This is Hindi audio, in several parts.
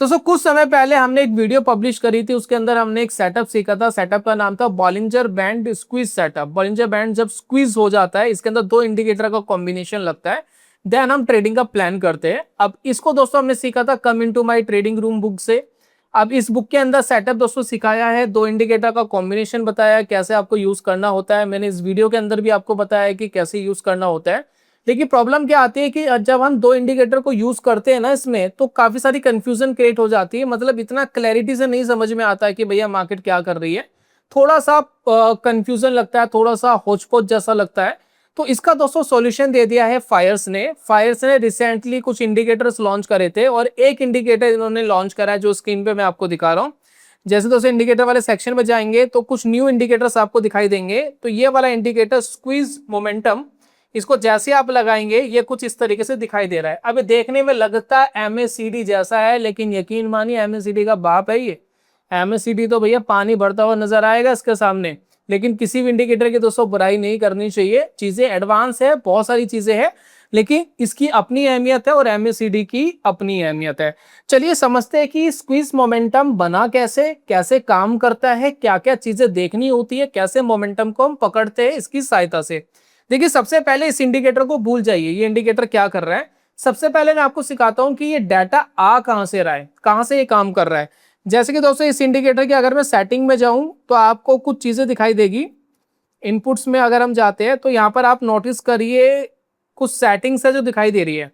दोस्तों कुछ समय पहले हमने एक वीडियो पब्लिश करी थी, उसके अंदर हमने एक सेटअप सीखा था। सेटअप का नाम था Bollinger band squeeze setup. Bollinger band जब स्क्वीज हो जाता है, इसके अंदर दो इंडिकेटर का कॉम्बिनेशन लगता है, देन हम ट्रेडिंग का प्लान करते हैं। अब इसको दोस्तों हमने सीखा था come into my trading room book से। अब इस बुक के अंदर सेटअप दोस्तों सिखाया है, दो इंडिकेटर का कॉम्बिनेशन बताया है, कैसे आपको यूज करना होता है। मैंने इस वीडियो के अंदर भी आपको बताया है कि कैसे यूज करना होता है। लेकिन प्रॉब्लम क्या आती है कि जब हम दो इंडिकेटर को यूज करते हैं ना इसमें, तो काफी सारी कंफ्यूजन क्रिएट हो जाती है। मतलब इतना क्लैरिटी से नहीं समझ में आता है कि भैया मार्केट क्या कर रही है। थोड़ा सा कंफ्यूजन लगता है, थोड़ा सा होच पोच जैसा लगता है। तो इसका दोस्तों सॉल्यूशन दे दिया है फायर्स ने। फायर्स ने रिसेंटली कुछ इंडिकेटर्स लॉन्च करे थे, और एक इंडिकेटर इन्होंने लॉन्च करा है जो स्क्रीन पे मैं आपको दिखा रहा हूँ। जैसे दोस्तों इंडिकेटर वाले सेक्शन में जाएंगे तो कुछ न्यू इंडिकेटर्स आपको दिखाई देंगे। तो ये वाला इंडिकेटर स्क्वीज मोमेंटम, इसको जैसे आप लगाएंगे ये कुछ इस तरीके से दिखाई दे रहा है। अब देखने में लगता है MACD जैसा है, लेकिन यकीन मानिए MACD का बाप है ये। MACD तो भैया पानी भरता हुआ नजर आएगा इसके सामने। लेकिन किसी भी इंडिकेटर की दोस्तों बुराई नहीं करनी चाहिए, चीजें एडवांस है, बहुत सारी चीजें हैं, लेकिन इसकी अपनी अहमियत है और MACD की अपनी अहमियत है। चलिए समझते हैं कि स्क्वीज मोमेंटम बना कैसे, कैसे काम करता है, क्या क्या चीजें देखनी होती है, कैसे मोमेंटम को हम पकड़ते हैं इसकी सहायता से। देखिए सबसे पहले इस इंडिकेटर को भूल जाइए, ये इंडिकेटर क्या कर रहा है। सबसे पहले मैं आपको सिखाता हूं कि ये डाटा आ कहां से रहा है, कहां से ये काम कर रहा है। जैसे कि दोस्तों इस इंडिकेटर की अगर मैं सेटिंग में जाऊं तो आपको कुछ चीजें दिखाई देगी। इनपुट्स में अगर हम जाते हैं तो यहां पर आप नोटिस करिए कुछ सेटिंग्स है जो दिखाई दे रही है।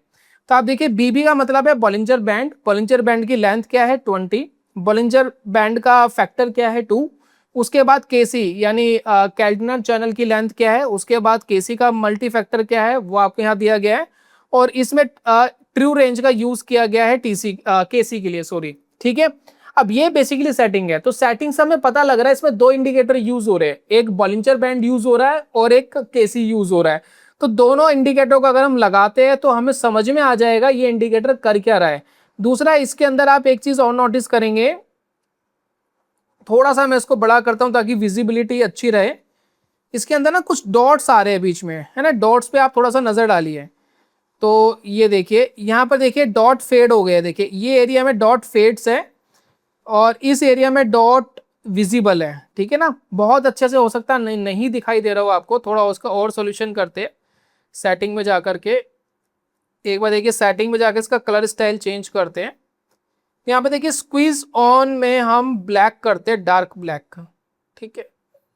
तो आप देखिए BB का मतलब है बॉलिंजर बैंड। बॉलिंजर बैंड की लेंथ क्या है 20। बॉलिंजर बैंड का फैक्टर क्या है 2। उसके बाद KC यानी कैल्डनर चैनल की लेंथ क्या है, उसके बाद KC का मल्टी फैक्टर क्या है वो आपको यहाँ दिया गया है। और इसमें ट्रू रेंज का यूज किया गया है KC के लिए, सॉरी, ठीक है। अब ये बेसिकली सेटिंग है। तो सेटिंग से हमें पता लग रहा है इसमें दो इंडिकेटर यूज हो रहे हैं, एक बॉलिंजर बैंड यूज हो रहा है और एक KC यूज हो रहा है। तो दोनों इंडिकेटर को अगर हम लगाते हैं तो हमें समझ में आ जाएगा ये इंडिकेटर कर क्या रहा है। दूसरा इसके अंदर आप एक चीज और नोटिस करेंगे, थोड़ा सा मैं इसको बड़ा करता हूं ताकि विजिबिलिटी अच्छी रहे। इसके अंदर ना कुछ डॉट्स आ रहे हैं बीच में, है ना। डॉट्स पे आप थोड़ा सा नजर डालिए। तो ये देखिए यहाँ पर देखिए डॉट फेड हो गया। देखिए ये एरिया में डॉट फेड्स है और इस एरिया में डॉट विजिबल है, ठीक है ना। बहुत अच्छे से हो सकता है नहीं दिखाई दे रहा हो आपको, थोड़ा उसका और सोल्यूशन करते सेटिंग में जाकर के। एक बार देखिए सेटिंग में जाकर इसका कलर स्टाइल चेंज करते हैं। यहाँ पे देखिए स्क्वीज ऑन में हम ब्लैक करते हैं, डार्क ब्लैक, ठीक है।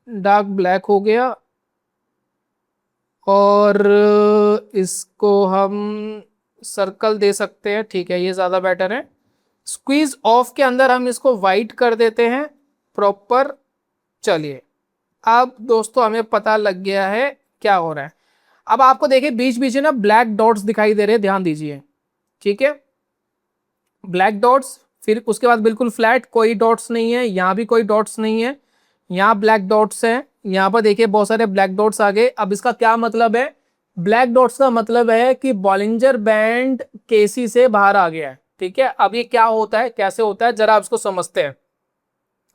डार्क ब्लैक हो गया और इसको हम सर्कल दे सकते हैं, ठीक है, ये ज्यादा बेटर है। स्क्वीज ऑफ के अंदर हम इसको वाइट कर देते हैं प्रॉपर। चलिए अब दोस्तों हमें पता लग गया है क्या हो रहा है। अब आपको देखिए बीच बीच में ना ब्लैक डॉट्स दिखाई दे रहे हैं, ध्यान दीजिए, ठीक है। ब्लैक डॉट्स, फिर उसके बाद बिल्कुल फ्लैट, कोई डॉट्स नहीं है, यहाँ भी कोई डॉट्स नहीं है, यहाँ ब्लैक डॉट्स है, यहाँ पर देखिए बहुत सारे ब्लैक डॉट्स आ गए। अब इसका क्या मतलब है, ब्लैक डॉट्स का मतलब है कि बॉलिंजर बैंड KC से बाहर आ गया है, ठीक है। अब ये क्या होता है, कैसे होता है, जरा आप इसको समझते हैं।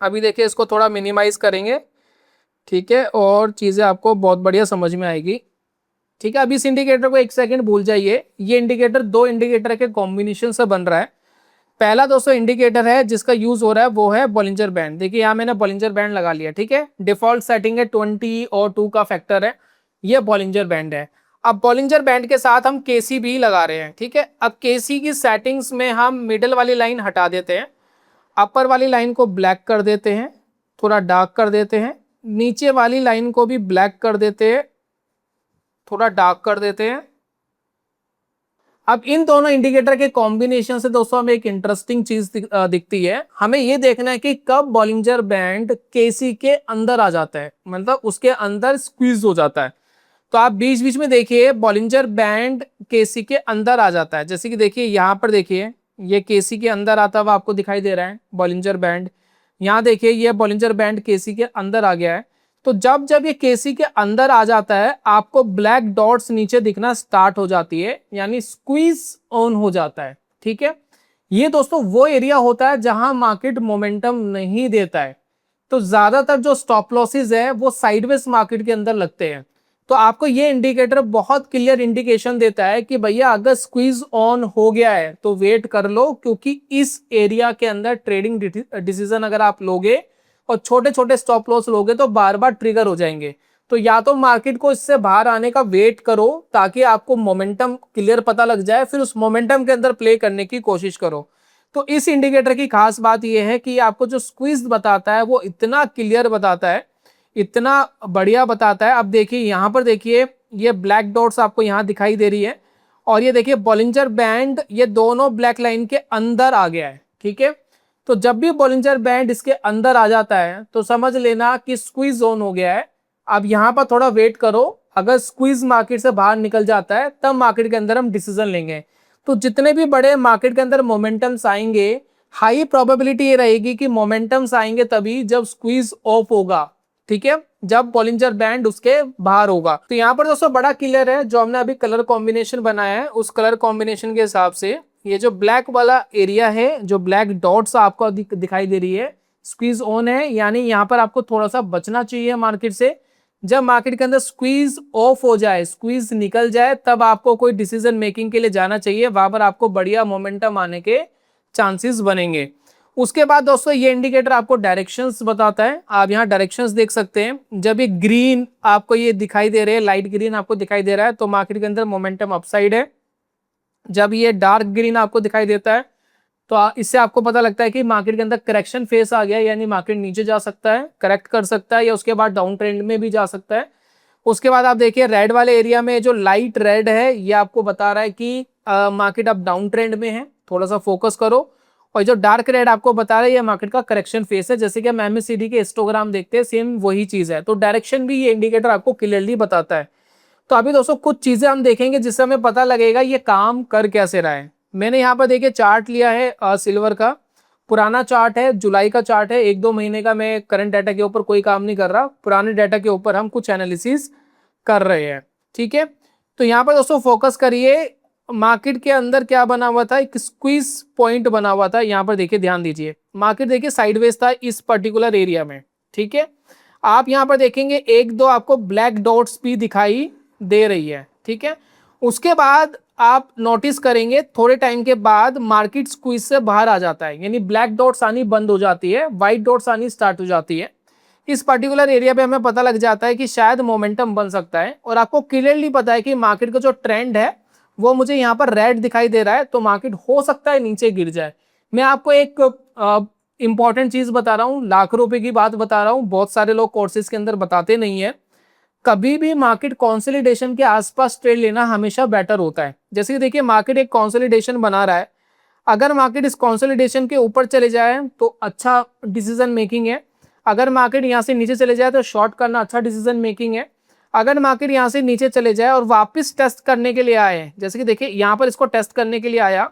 अभी देखिए इसको थोड़ा मिनिमाइज करेंगे, ठीक है, और चीजें आपको बहुत बढ़िया समझ में आएगी, ठीक है। अब इस इंडिकेटर को एक सेकंड भूल जाइए। ये इंडिकेटर दो इंडिकेटर के कॉम्बिनेशन से बन रहा है। पहला दोस्तों इंडिकेटर है जिसका यूज हो रहा है वो है बॉलिंजर बैंड। देखिए यहाँ मैंने बॉलिंजर बैंड लगा लिया, ठीक है। डिफॉल्ट सेटिंग है 20 और 2 का फैक्टर है, ये बॉलिंजर बैंड है। अब बॉलिंजर बैंड के साथ हम KC भी लगा रहे हैं, ठीक है। अब KC की सेटिंग्स में हम मिडिल वाली लाइन हटा देते हैं, अपर वाली लाइन को ब्लैक कर देते हैं, थोड़ा डार्क कर देते हैं, नीचे वाली लाइन को भी ब्लैक कर देते हैं, थोड़ा डार्क कर देते हैं। अब इन दोनों इंडिकेटर के कॉम्बिनेशन से दोस्तों हमें एक इंटरेस्टिंग चीज दिखती है। हमें यह देखना है कि कब बॉलिंजर बैंड KC के अंदर आ जाता है, मतलब उसके अंदर स्क्वीज हो जाता है। तो आप बीच बीच में देखिए बॉलिंजर बैंड KC के अंदर आ जाता है। जैसे कि देखिए यहाँ पर देखिए ये KC के अंदर आता हुआ आपको दिखाई दे रहा है बॉलिंजर बैंड। यहाँ देखिए ये बॉलिंजर बैंड KC के अंदर आ गया है। तो जब जब ये KC के अंदर आ जाता है आपको ब्लैक डॉट्स नीचे दिखना स्टार्ट हो जाती है, यानी स्क्वीज ऑन हो जाता है, ठीक है। ये दोस्तों वो एरिया होता है जहां मार्केट मोमेंटम नहीं देता है। तो ज्यादातर जो स्टॉप लॉसेस है वो साइडवेज मार्केट के अंदर लगते हैं। तो आपको ये इंडिकेटर बहुत क्लियर इंडिकेशन देता है कि भैया अगर स्क्वीज ऑन हो गया है तो वेट कर लो, क्योंकि इस एरिया के अंदर ट्रेडिंग डिसीजन अगर आप लोगे और छोटे छोटे स्टॉप लॉस लोगे तो बार बार ट्रिगर हो जाएंगे। तो या तो मार्केट को इससे बाहर आने का वेट करो ताकि आपको मोमेंटम क्लियर पता लग जाए, फिर उस मोमेंटम के अंदर प्ले करने की कोशिश करो। तो इस इंडिकेटर की खास बात यह है कि आपको जो स्क्वीज बताता है वो इतना क्लियर बताता है, इतना बढ़िया बताता है। अब देखिए यहां पर देखिए ये ब्लैक डॉट्स आपको यहां दिखाई दे रही है, और ये देखिए बॉलिंजर बैंड, ये दोनों ब्लैक लाइन के अंदर आ गया है। ठीक है, तो जब भी बॉलिंजर बैंड इसके अंदर आ जाता है तो समझ लेना कि स्क्वीज जोन हो गया है। अब यहां पर थोड़ा वेट करो, अगर स्क्वीज मार्केट से बाहर निकल जाता है तब मार्केट के अंदर हम डिसीजन लेंगे। तो जितने भी बड़े मार्केट के अंदर मोमेंटम्स आएंगे, हाई प्रोबेबिलिटी ये रहेगी कि मोमेंटम्स आएंगे तभी जब स्क्वीज ऑफ होगा। ठीक है, जब बॉलिंजर बैंड उसके बाहर होगा। तो यहाँ पर दोस्तों बड़ा क्लियर है, जो हमने अभी कलर कॉम्बिनेशन बनाया है उस कलर कॉम्बिनेशन के हिसाब से ये जो ब्लैक वाला एरिया है, जो ब्लैक डॉट्स आपको दिखाई दे रही है, स्क्वीज ऑन है, यानी यहाँ पर आपको थोड़ा सा बचना चाहिए मार्केट से। जब मार्केट के अंदर स्क्वीज ऑफ हो जाए, स्क्वीज निकल जाए, तब आपको कोई डिसीजन मेकिंग के लिए जाना चाहिए, वहां पर आपको बढ़िया मोमेंटम आने के चांसेस बनेंगे। उसके बाद दोस्तों ये इंडिकेटर आपको डायरेक्शंस बताता है, आप यहाँ डायरेक्शंस देख सकते हैं। जब ये ग्रीन आपको ये दिखाई दे रहे हैं, लाइट ग्रीन आपको दिखाई दे रहा है, तो मार्केट के अंदर मोमेंटम अपसाइड है। जब ये डार्क ग्रीन आपको दिखाई देता है तो इससे आपको पता लगता है कि मार्केट के अंदर करेक्शन फेस आ गया, यानी मार्केट नीचे जा सकता है, करेक्ट कर सकता है, या उसके बाद डाउन ट्रेंड में भी जा सकता है। उसके बाद आप देखिए रेड वाले एरिया में जो लाइट रेड है ये आपको बता रहा है कि मार्केट अब डाउन ट्रेंड में है, थोड़ा सा फोकस करो। और जो डार्क रेड आपको बता रहा है ये मार्केट का करेक्शन फेस है, जैसे कि हम MACD के हिस्टोग्राम देखते हैं सेम वही चीज है। तो डायरेक्शन भी ये इंडिकेटर आपको क्लियरली बताता है। तो अभी दोस्तों कुछ चीजें हम देखेंगे जिससे हमें पता लगेगा ये काम कर कैसे रहा है। मैंने यहाँ पर देखिए चार्ट लिया है सिल्वर का, पुराना चार्ट है, जुलाई का चार्ट है, 1-2 महीने का। मैं करंट डाटा के ऊपर कोई काम नहीं कर रहा, पुराने डाटा के ऊपर हम कुछ एनालिसिस कर रहे हैं। ठीक है, तो यहाँ पर दोस्तों फोकस करिए, मार्केट के अंदर क्या बना हुआ था, एक स्क्वीज पॉइंट बना हुआ था। यहाँ पर देखिए ध्यान दीजिए, मार्केट देखिए साइडवेज था इस पर्टिकुलर एरिया में। ठीक है, आप यहाँ पर देखेंगे 1-2 आपको ब्लैक डॉट्स भी दिखाई दे रही है। ठीक है, उसके बाद आप नोटिस करेंगे थोड़े टाइम के बाद मार्केट स्क्वीज से बाहर आ जाता है, यानी ब्लैक डॉट्स आनी बंद हो जाती है, व्हाइट डॉट्स आनी स्टार्ट हो जाती है। इस पर्टिकुलर एरिया पे हमें पता लग जाता है कि शायद मोमेंटम बन सकता है, और आपको क्लियरली पता है कि मार्केट का जो ट्रेंड है वो मुझे यहाँ पर रेड दिखाई दे रहा है, तो मार्केट हो सकता है नीचे गिर जाए। मैं आपको एक इंपॉर्टेंट चीज बता रहा हूँ, लाख रुपए की बात बता रहा हूँ, बहुत सारे लोग कोर्सेज के अंदर बताते नहीं है। कभी भी मार्केट कंसोलिडेशन के आसपास ट्रेड लेना हमेशा बेटर होता है। जैसे कि देखिए मार्केट एक कंसोलिडेशन बना रहा है, अगर मार्केट इस कंसोलिडेशन के ऊपर चले जाए तो अच्छा डिसीजन मेकिंग है, अगर मार्केट यहाँ से नीचे चले जाए तो शॉर्ट करना अच्छा डिसीजन मेकिंग है। अगर मार्केट यहाँ से नीचे चले जाए और वापस टेस्ट करने के लिए आए, जैसे कि देखिए यहाँ पर इसको टेस्ट करने के लिए आया,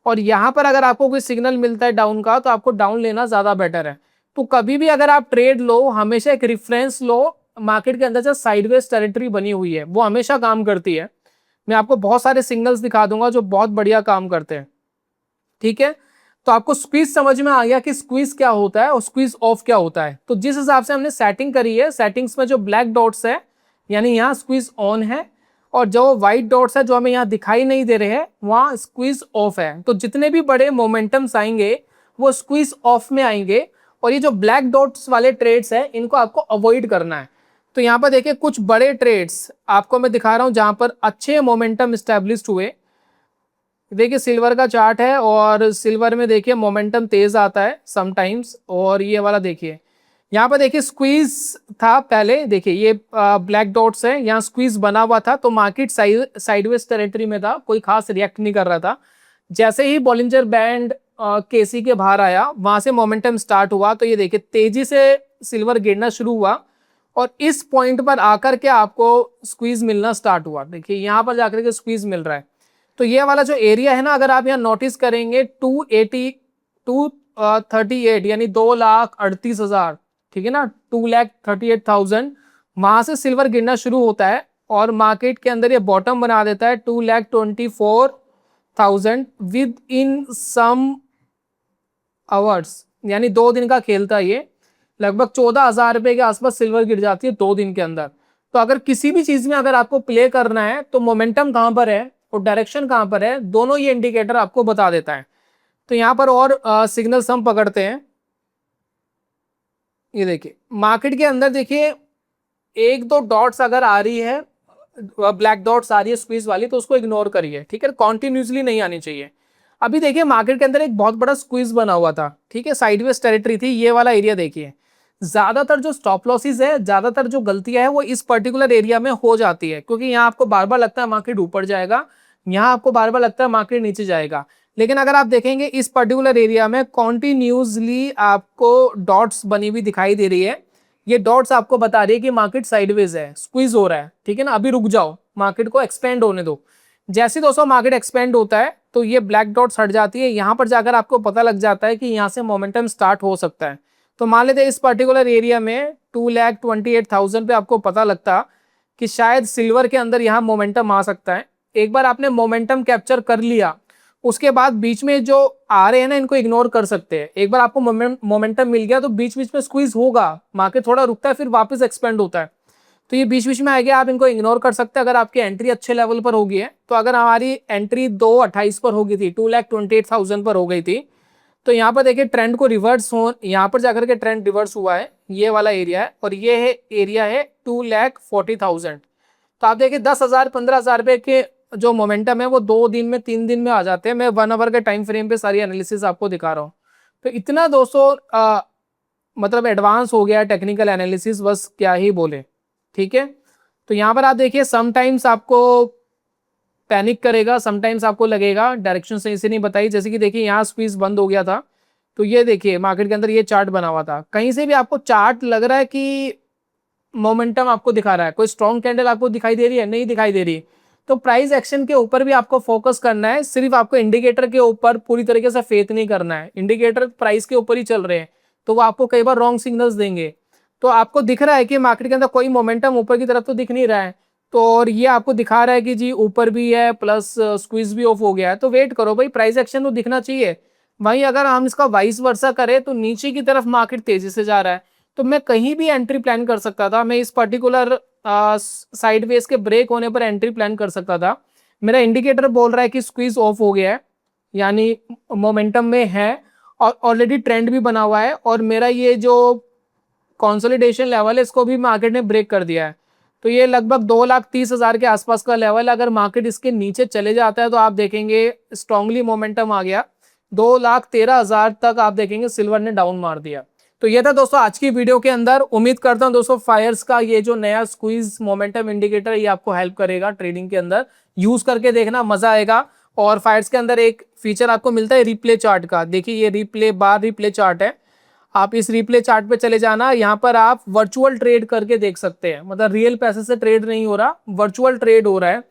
और यहाँ पर अगर आपको कोई सिग्नल मिलता है डाउन का तो आपको डाउन लेना ज्यादा बेटर है। तो कभी भी अगर आप ट्रेड लो, हमेशा एक रेफरेंस लो, मार्केट के अंदर जो साइडवेज टेरिटरी बनी हुई है वो हमेशा काम करती है। मैं आपको बहुत सारे सिग्नल्स दिखा दूंगा जो बहुत बढ़िया काम करते हैं। ठीक है, तो आपको स्क्वीज समझ में आ गया कि स्क्वीज क्या होता है और स्क्वीज ऑफ क्या होता है। तो जिस हिसाब से हमने सेटिंग करी है, सेटिंग्स में जो ब्लैक डॉट्स है यानी यहाँ स्क्वीज ऑन है, और जो व्हाइट डॉट्स है जो हमें यहाँ दिखाई नहीं दे रहे हैं वहां स्क्वीज ऑफ है। तो जितने भी बड़े मोमेंटम्स आएंगे वो स्क्वीज ऑफ में आएंगे, और ये जो ब्लैक डॉट्स वाले ट्रेड्स है इनको आपको अवॉइड करना है। तो यहाँ पर देखिए कुछ बड़े ट्रेड्स आपको मैं दिखा रहा हूँ जहां पर अच्छे मोमेंटम स्टैब्लिश्ड हुए। देखिए सिल्वर का चार्ट है, और सिल्वर में देखिए मोमेंटम तेज आता है समटाइम्स, और ये वाला देखिए यहाँ पर देखिए स्क्वीज था पहले, देखिए ये ब्लैक डॉट्स है, यहाँ स्क्वीज बना हुआ था, तो मार्केट साइडवेज टेरिटरी में था, कोई खास रिएक्ट नहीं कर रहा था। जैसे ही बॉलिंजर बैंड केसी के बाहर आया वहां से मोमेंटम स्टार्ट हुआ, तो ये देखिए तेजी से सिल्वर गिरना शुरू हुआ, और इस पॉइंट पर आकर के आपको स्क्वीज मिलना स्टार्ट हुआ। देखिए यहाँ पर जाकर के स्क्वीज मिल रहा है। तो ये वाला जो एरिया है ना, अगर आप यहाँ नोटिस करेंगे 238 यानी 2,38,000, ठीक है ना, 2,38,000, वहां से सिल्वर गिरना शुरू होता है, और मार्केट के अंदर ये बॉटम बना देता है 2,24,000 विद इन सम आवर्स, यानी 2 दिन का खेल था ये। लगभग 14,000 रुपए के आसपास सिल्वर गिर जाती है 2 दिन के अंदर। तो अगर किसी भी चीज में अगर आपको प्ले करना है तो मोमेंटम कहां पर है और डायरेक्शन कहां पर है, दोनों ये इंडिकेटर आपको बता देता है। तो यहां पर और सिग्नल्स हम पकड़ते हैं। ये देखिए मार्केट के अंदर देखिए एक दो डॉट्स अगर आ रही है, ब्लैक डॉट्स आ रही है स्क्वीज वाली, तो उसको इग्नोर करिए, ठीक है, कॉन्टिन्यूसली नहीं आनी चाहिए। अभी देखिए मार्केट के अंदर एक बहुत बड़ा स्क्वीज बना हुआ था, ठीक है, साइडवेज टेरिटरी थी, ये वाला एरिया देखिए। ज्यादातर जो स्टॉप लॉसेस है, ज्यादातर जो गलतियां है वो इस पर्टिकुलर एरिया में हो जाती है, क्योंकि यहाँ आपको बार बार लगता है मार्केट ऊपर जाएगा, यहाँ आपको बार बार लगता है मार्केट नीचे जाएगा। लेकिन अगर आप देखेंगे इस पर्टिकुलर एरिया में कॉन्टिन्यूसली आपको डॉट्स बनी हुई दिखाई दे रही है। ये डॉट्स आपको बता रही है कि मार्केट साइडवेज है, स्क्वीज हो रहा है, ठीक है ना, अभी रुक जाओ, मार्केट को एक्सपेंड होने दो। जैसे दोस्तों मार्केट एक्सपेंड होता है तो ये ब्लैक डॉट्स हट जाती है, यहां पर जाकर आपको पता लग जाता है कि यहां से मोमेंटम स्टार्ट हो सकता है। तो मान लेते इस पर्टिकुलर एरिया में 2,28,000 पे आपको पता लगता कि शायद सिल्वर के अंदर यहाँ मोमेंटम आ सकता है। एक बार आपने मोमेंटम कैप्चर कर लिया, उसके बाद बीच में जो आ रहे हैं ना इनको इग्नोर कर सकते हैं। एक बार आपको मोमेंटम मिल गया तो बीच बीच में स्क्वीज होगा, मार्केट थोड़ा रुकता है फिर वापस एक्सपेंड होता है, तो ये बीच बीच में आ गया, आप इनको इग्नोर कर सकते हैं अगर आपकी एंट्री अच्छे लेवल पर होगी है। तो अगर हमारी एंट्री 2,28 पर होगी थी, 2,28,000 पर हो गई थी, तो यहाँ पर देखिए ट्रेंड को रिवर्स हो, यहाँ पर जाकर के ट्रेंड रिवर्स हुआ है, ये वाला एरिया है, और ये है एरिया है 2,40,000। तो आप देखिए 10,000 15,000 रुपए के जो मोमेंटम है वो 2 दिन में 3 दिन में आ जाते हैं। मैं 1 आवर के टाइम फ्रेम पे सारी एनालिसिस आपको दिखा रहा हूँ। तो इतना दोस्तों मतलब एडवांस हो गया टेक्निकल एनालिसिस, बस क्या ही बोले, ठीक है। तो यहाँ पर आप देखिए समटाइम्स आपको पैनिक करेगा, समटाइम्स आपको लगेगा डायरेक्शन सही से नहीं बताई। जैसे कि देखिए यहाँ स्क्वीज बंद हो गया था, तो ये देखिए मार्केट के अंदर ये चार्ट बना हुआ था, कहीं से भी आपको चार्ट लग रहा है कि मोमेंटम आपको दिखा रहा है, कोई स्ट्रॉन्ग कैंडल आपको दिखाई दे रही है, नहीं दिखाई दे रही। तो प्राइस एक्शन के ऊपर भी आपको फोकस करना है, सिर्फ आपको इंडिकेटर के ऊपर पूरी तरीके से फेथ नहीं करना है। इंडिकेटर प्राइस के ऊपर ही चल रहे हैं तो वो आपको कई बार रॉन्ग सिग्नल्स देंगे। तो आपको दिख रहा है कि मार्केट के अंदर कोई मोमेंटम ऊपर की तरफ तो दिख नहीं रहा है, तो और ये आपको दिखा रहा है कि जी ऊपर भी है प्लस स्क्वीज भी ऑफ हो गया है, तो वेट करो भाई, प्राइस एक्शन तो दिखना चाहिए। वहीं अगर हम इसका वाइस वर्सा करें तो नीचे की तरफ मार्केट तेजी से जा रहा है, तो मैं कहीं भी एंट्री प्लान कर सकता था, मैं इस पर्टिकुलर साइडवेज के ब्रेक होने पर एंट्री प्लान कर सकता था। मेरा इंडिकेटर बोल रहा है कि स्क्वीज ऑफ हो गया है, यानी मोमेंटम में है और ऑलरेडी ट्रेंड भी बना हुआ है, और मेरा ये जो कंसोलिडेशन लेवल है इसको भी मार्केट ने ब्रेक कर दिया है। तो ये लगभग 2,30,000 के आसपास का लेवल, अगर मार्केट इसके नीचे चले जाता है तो आप देखेंगे स्ट्रांगली मोमेंटम आ गया, 2,13,000 तक आप देखेंगे सिल्वर ने डाउन मार दिया। तो ये था दोस्तों आज की वीडियो के अंदर। उम्मीद करता हूं दोस्तों फायर्स का ये जो नया स्क्वीज मोमेंटम इंडिकेटर ये आपको हेल्प करेगा ट्रेडिंग के अंदर, यूज करके देखना, मजा आएगा। और फायर्स के अंदर एक फीचर आपको मिलता है रिप्ले चार्ट का, देखिए ये रिप्ले बार रिप्ले चार्ट है, आप इस रिप्ले चार्ट पे चले जाना, यहाँ पर आप वर्चुअल ट्रेड करके देख सकते हैं, मतलब रियल पैसे से ट्रेड नहीं हो रहा, वर्चुअल ट्रेड हो रहा है,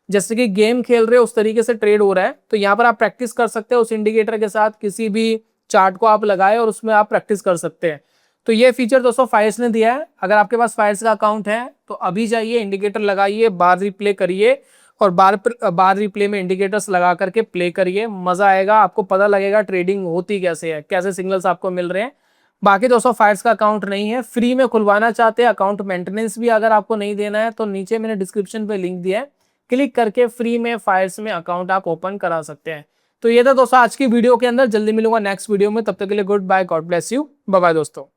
जैसे कि गेम खेल रहे हो उस तरीके से ट्रेड हो रहा है। तो यहाँ पर आप प्रैक्टिस कर सकते हैं उस इंडिकेटर के साथ, किसी भी चार्ट को आप लगाए और उसमें आप प्रैक्टिस कर सकते हैं। तो ये फीचर दोस्तों फायर्स ने दिया है। अगर आपके पास फायर्स का अकाउंट है तो अभी जाइए, इंडिकेटर लगाइए, बार रिप्ले करिए और बार रिप्ले में इंडिकेटर्स लगा करके प्ले करिए, मजा आएगा, आपको पता लगेगा ट्रेडिंग होती कैसे है, कैसे सिग्नल्स आपको मिल रहे हैं। बाकी दोस्तों फायर्स का अकाउंट नहीं है, फ्री में खुलवाना चाहते हैं, अकाउंट मेंटेनेंस भी अगर आपको नहीं देना है तो नीचे मैंने डिस्क्रिप्शन पे लिंक दिया है, क्लिक करके फ्री में फायर्स में अकाउंट आप ओपन करा सकते हैं। तो ये था दोस्तों आज की वीडियो के अंदर, जल्दी मिलूंगा नेक्स्ट वीडियो में, तब तक के लिए goodbye, God bless you, bye bye दोस्तों।